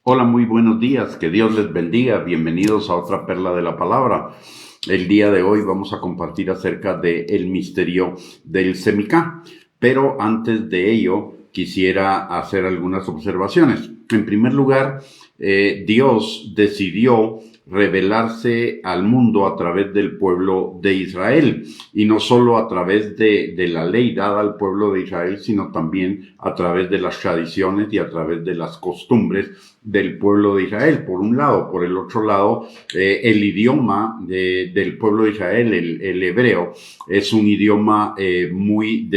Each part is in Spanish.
Hola, muy buenos días, que Dios les bendiga, bienvenidos a otra perla de la palabra. El día de hoy vamos a compartir acerca del misterio del Semicá, pero antes de ello quisiera hacer algunas observaciones. En primer lugar, Dios decidió revelarse al mundo a través del pueblo de Israel, y no solo a través de la ley dada al pueblo de Israel, sino también a través de las tradiciones y a través de las costumbres del pueblo de Israel, por un lado. Por el otro lado, el idioma del pueblo de Israel, el hebreo, es un idioma muy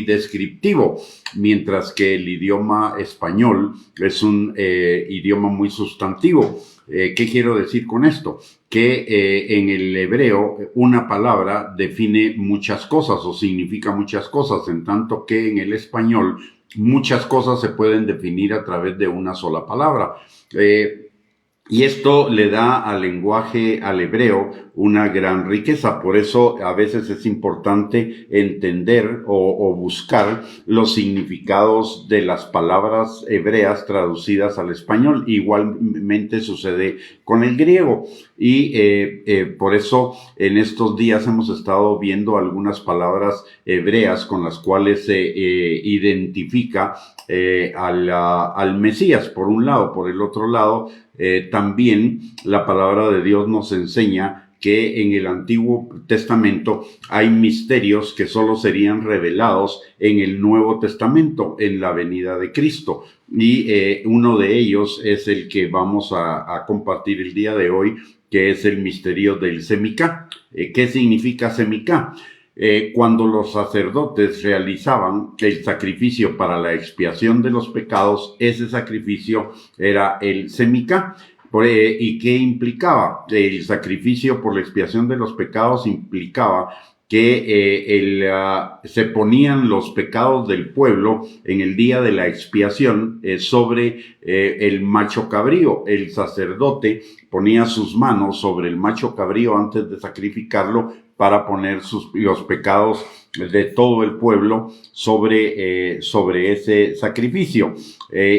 descriptivo, mientras que el idioma español es un idioma muy sustantivo. ¿Qué quiero decir con esto? Que en el hebreo una palabra define muchas cosas o significa muchas cosas, en tanto que en el español muchas cosas se pueden definir a través de una sola palabra. Y esto le da al lenguaje, al hebreo, una gran riqueza. Por eso a veces es importante entender o buscar los significados de las palabras hebreas traducidas al español. Igualmente sucede con el griego. Y por eso en estos días hemos estado viendo algunas palabras hebreas con las cuales se identifica al Mesías, por un lado. Por el otro lado, también la palabra de Dios nos enseña que en el Antiguo Testamento hay misterios que solo serían revelados en el Nuevo Testamento, en la venida de Cristo. Y uno de ellos es el que vamos a compartir el día de hoy, que es el misterio del Semicá. ¿Qué significa Semicá? Cuando los sacerdotes realizaban el sacrificio para la expiación de los pecados, ese sacrificio era el Semicá. ¿Y qué implicaba? El sacrificio por la expiación de los pecados implicaba que se ponían los pecados del pueblo en el día de la expiación sobre el macho cabrío. El sacerdote ponía sus manos sobre el macho cabrío antes de sacrificarlo para poner los pecados de todo el pueblo sobre ese sacrificio.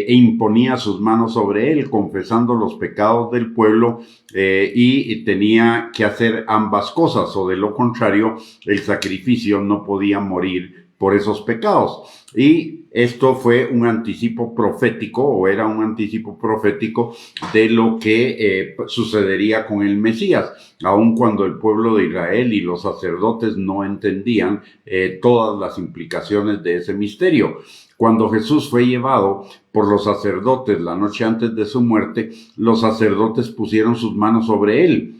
Imponía sus manos sobre él, confesando los pecados del pueblo, y tenía que hacer ambas cosas, o de lo contrario, el sacrificio no podía morir por esos pecados. Y esto fue un anticipo profético, o era un anticipo profético de lo que sucedería con el Mesías, aun cuando el pueblo de Israel y los sacerdotes no entendían todas las implicaciones de ese misterio. Cuando Jesús fue llevado por los sacerdotes la noche antes de su muerte, los sacerdotes pusieron sus manos sobre él.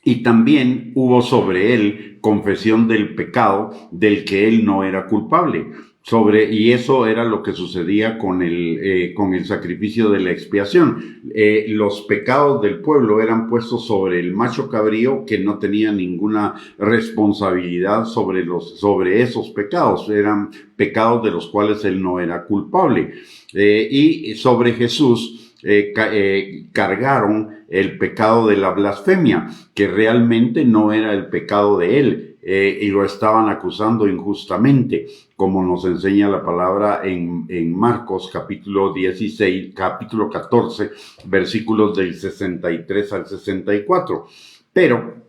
Y también hubo sobre él confesión del pecado del que él no era culpable. Y eso era lo que sucedía con el sacrificio de la expiación. Los pecados del pueblo eran puestos sobre el macho cabrío, que no tenía ninguna responsabilidad sobre esos pecados. Eran pecados de los cuales él no era culpable. Y sobre Jesús cargaron el pecado de la blasfemia, que realmente no era el pecado de él, y lo estaban acusando injustamente, como nos enseña la palabra en Marcos capítulo 14, versículos del 63 al 64. Pero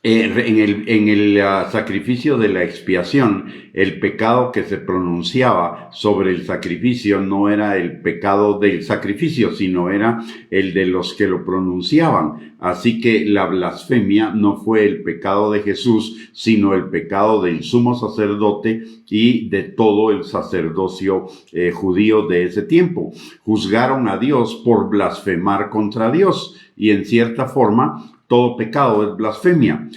en el sacrificio de la expiación, el pecado que se pronunciaba sobre el sacrificio no era el pecado del sacrificio, sino era el de los que lo pronunciaban. Así que la blasfemia no fue el pecado de Jesús, sino el pecado del sumo sacerdote y de todo el sacerdocio judío de ese tiempo. Juzgaron a Dios por blasfemar contra Dios, y en cierta forma todo pecado es blasfemia,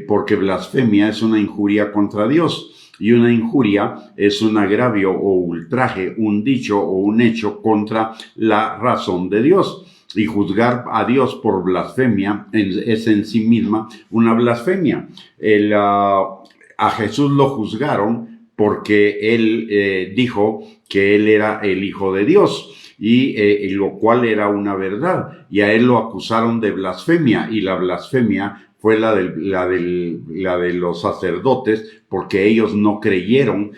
porque blasfemia es una injuria contra Dios, y una injuria es un agravio o ultraje, un dicho o un hecho contra la razón de Dios. Y juzgar a Dios por blasfemia es en sí misma una blasfemia. A Jesús lo juzgaron porque él dijo que él era el Hijo de Dios. Y lo cual era una verdad, y a él lo acusaron de blasfemia, y la blasfemia fue la de los sacerdotes, porque ellos no creyeron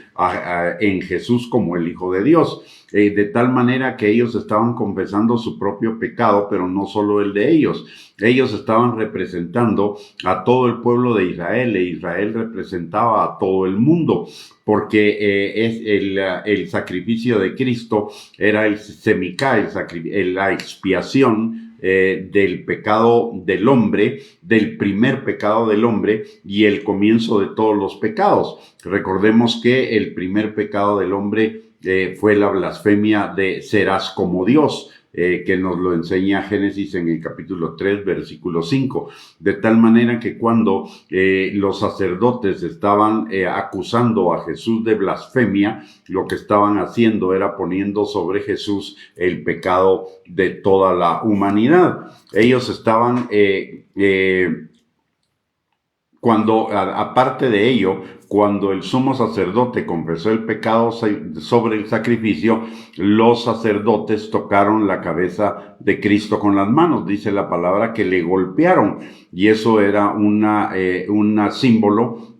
en Jesús como el Hijo de Dios. De tal manera que ellos estaban confesando su propio pecado, pero no solo el de ellos. Ellos estaban representando a todo el pueblo de Israel, e Israel representaba a todo el mundo, porque el sacrificio de Cristo era el semicá, la expiación del pecado del hombre, del primer pecado del hombre y el comienzo de todos los pecados. Recordemos que el primer pecado del hombre fue la blasfemia de serás como Dios, que nos lo enseña Génesis en el capítulo 3, versículo 5. De tal manera que cuando los sacerdotes estaban acusando a Jesús de blasfemia, lo que estaban haciendo era poniendo sobre Jesús el pecado de toda la humanidad. Ellos estaban aparte de ello, cuando el sumo sacerdote confesó el pecado sobre el sacrificio, los sacerdotes tocaron la cabeza de Cristo con las manos. Dice la palabra que le golpearon, y eso era un símbolo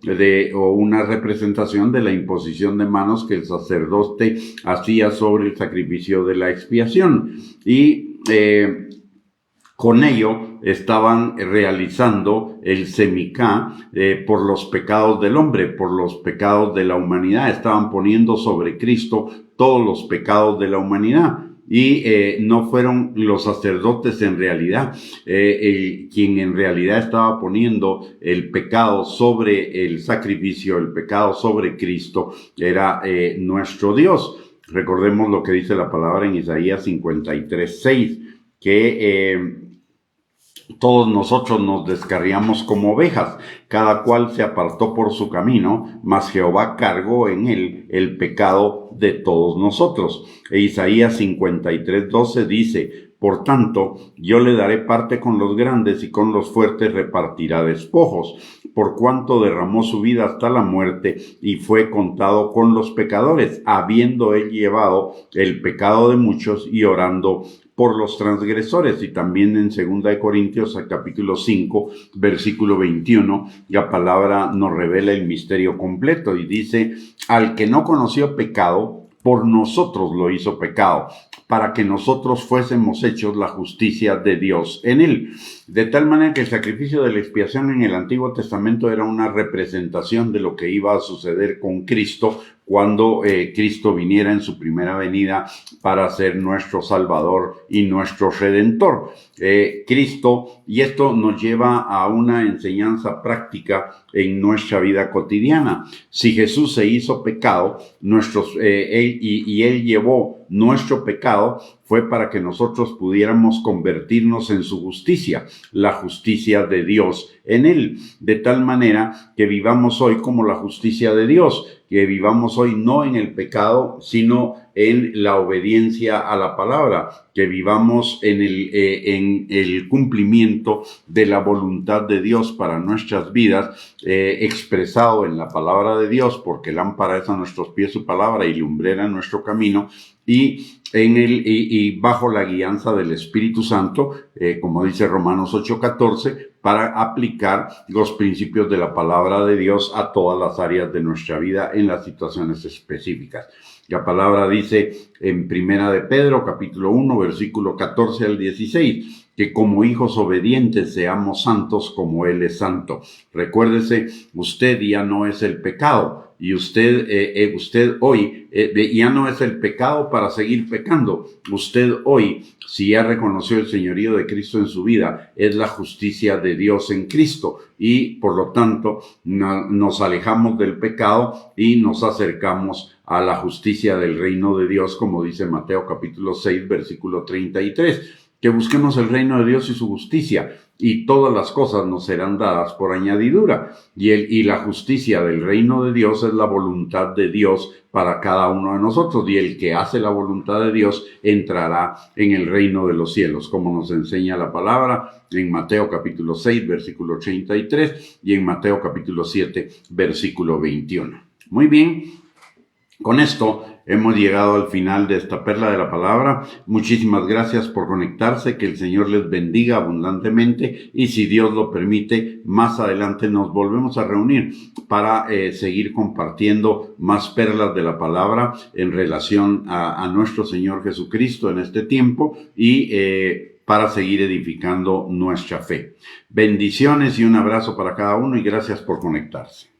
o una representación de la imposición de manos que el sacerdote hacía sobre el sacrificio de la expiación. Y con ello estaban realizando el semicá por los pecados del hombre, por los pecados de la humanidad. Estaban poniendo sobre Cristo todos los pecados de la humanidad. Y no fueron los sacerdotes en realidad, quien en realidad estaba poniendo el pecado sobre el sacrificio, el pecado sobre Cristo, era nuestro Dios. Recordemos lo que dice la palabra en Isaías 53:6, que todos nosotros nos descarriamos como ovejas, cada cual se apartó por su camino, mas Jehová cargó en él el pecado de todos nosotros. E Isaías 53:12 dice: por tanto, yo le daré parte con los grandes y con los fuertes repartirá despojos, por cuanto derramó su vida hasta la muerte y fue contado con los pecadores, habiendo él llevado el pecado de muchos y orando por los transgresores. Y también en 2 Corintios capítulo 5, versículo 21, la palabra nos revela el misterio completo y dice: al que no conoció pecado, por nosotros lo hizo pecado, para que nosotros fuésemos hechos la justicia de Dios en él. De tal manera que el sacrificio de la expiación en el Antiguo Testamento era una representación de lo que iba a suceder con Cristo cuando Cristo viniera en su primera venida para ser nuestro Salvador y nuestro Redentor. Cristo, y esto nos lleva a una enseñanza práctica en nuestra vida cotidiana. Si Jesús se hizo pecado, Él llevó nuestro pecado, fue para que nosotros pudiéramos convertirnos en su justicia, la justicia de Dios en él, de tal manera que vivamos hoy como la justicia de Dios, que vivamos hoy no en el pecado, sino en la obediencia a la palabra, que vivamos en el cumplimiento de la voluntad de Dios para nuestras vidas, expresado en la palabra de Dios, porque lámpara es a nuestros pies su palabra y lumbrera nuestro camino, y bajo la guianza del Espíritu Santo, como dice Romanos 8:14, para aplicar los principios de la palabra de Dios a todas las áreas de nuestra vida en las situaciones específicas. La palabra dice en Primera de Pedro, capítulo 1, versículo 14 al 16, que como hijos obedientes seamos santos como Él es santo. Recuérdese, usted ya no es el pecado. Y usted hoy ya no es el pecado para seguir pecando. Usted hoy, si ya reconoció el señorío de Cristo en su vida, es la justicia de Dios en Cristo. Y por lo tanto, nos alejamos del pecado y nos acercamos a la justicia del reino de Dios, como dice Mateo capítulo 6, versículo 33. Que busquemos el reino de Dios y su justicia, y todas las cosas nos serán dadas por añadidura. Y la justicia del reino de Dios es la voluntad de Dios para cada uno de nosotros. Y el que hace la voluntad de Dios entrará en el reino de los cielos, como nos enseña la palabra en Mateo capítulo 6, versículo 33, y en Mateo capítulo 7, versículo 21. Muy bien, con esto hemos llegado al final de esta perla de la palabra. Muchísimas gracias por conectarse, que el Señor les bendiga abundantemente y si Dios lo permite, más adelante nos volvemos a reunir para seguir compartiendo más perlas de la palabra en relación a nuestro Señor Jesucristo en este tiempo y para seguir edificando nuestra fe. Bendiciones y un abrazo para cada uno y gracias por conectarse.